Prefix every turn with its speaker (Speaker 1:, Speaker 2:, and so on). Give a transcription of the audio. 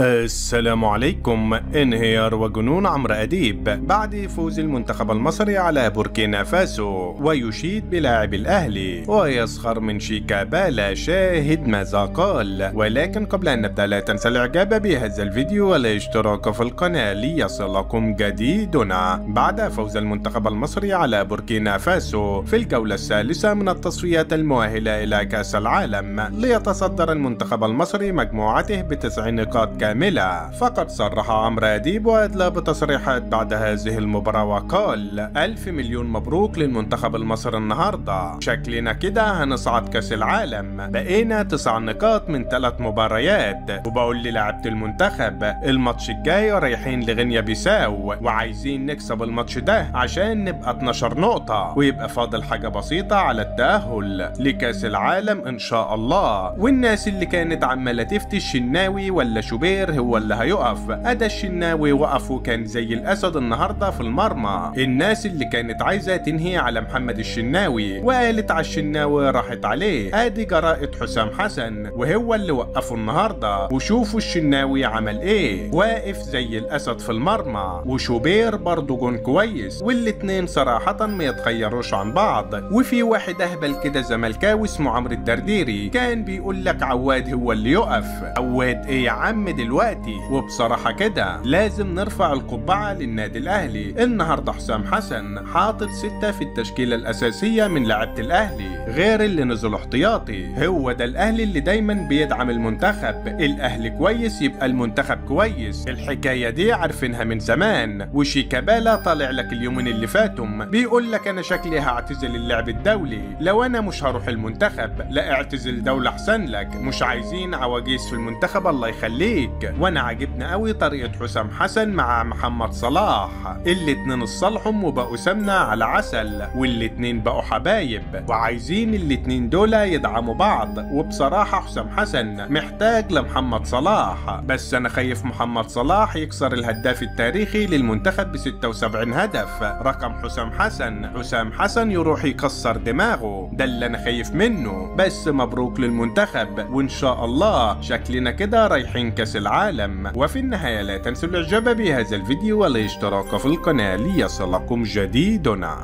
Speaker 1: السلام عليكم. انهيار وجنون عمرو أديب بعد فوز المنتخب المصري على بوركينا فاسو، ويشيد بلاعب الأهلي ويسخر من شيكابالا. شاهد ماذا قال. ولكن قبل أن نبدأ لا تنسى الإعجاب بهذا الفيديو والاشتراك في القناة ليصلكم جديدنا. بعد فوز المنتخب المصري على بوركينا فاسو في الجولة الثالثة من التصفيات المؤهلة إلى كأس العالم، ليتصدر المنتخب المصري مجموعته ب9 نقاط كاملة. فقد صرح عمرو أديب وأدلى بتصريحات بعد هذه المباراة وقال: 1000 مليون مبروك للمنتخب المصري النهاردة، شكلنا كده هنصعد كأس العالم، بقينا 9 نقاط من 3 مباريات. وبقول للاعبة المنتخب الماتش الجاي رايحين لغينيا بيساو وعايزين نكسب الماتش ده عشان نبقى 12 نقطة، ويبقى فاضل حاجة بسيطة على التأهل لكأس العالم إن شاء الله. والناس اللي كانت عمالة تفتي الشناوي ولا شوبير هو اللي هيقف، أدا الشناوي وقف وكان زي الأسد النهارده في المرمى. الناس اللي كانت عايزة تنهي على محمد الشناوي وقالت على الشناوي راحت عليه، ادي جرائة حسام حسن وهو اللي وقفه النهارده. وشوفوا الشناوي عمل ايه، واقف زي الأسد في المرمى، وشوبير برضه جون كويس، والاتنين صراحة ما يتغيروش عن بعض. وفي واحد أهبل كده زملكاوي اسمه عمرو الدرديري كان بيقول لك عواد هو اللي يقف. عواد ايه يا عم دلوقتي؟ وبصراحة كده لازم نرفع القبعة للنادي الأهلي. النهاردة حسام حسن حاطط 6 في التشكيلة الأساسية من لعيبة الأهلي غير اللي نزلوا احتياطي. هو ده الأهلي اللي دايما بيدعم المنتخب. الأهلي كويس يبقى المنتخب كويس. الحكاية دي عارفينها من زمان. وشيكابالا طالع لك اليومين اللي فاتهم بيقول لك أنا شكلي هعتزل اللعب الدولي، لو أنا مش هروح المنتخب. لا اعتزل دولة أحسن لك، مش عايزين عواجيز في المنتخب الله يخليك. وانا عاجبنا قوي طريقة حسام حسن مع محمد صلاح، الاتنين اتصالحوا وبقوا سمنة على عسل، والاتنين بقوا حبايب، وعايزين الاتنين دول يدعموا بعض. وبصراحة حسام حسن محتاج لمحمد صلاح، بس انا خايف محمد صلاح يكسر الهداف التاريخي للمنتخب ب76 هدف رقم حسام حسن يروح يكسر دماغه. ده اللي انا خايف منه. بس مبروك للمنتخب، وان شاء الله شكلنا كده رايحين كأس العالم. وفي النهاية لا تنسوا الاعجاب بهذا الفيديو والاشتراك في القناة ليصلكم جديدنا.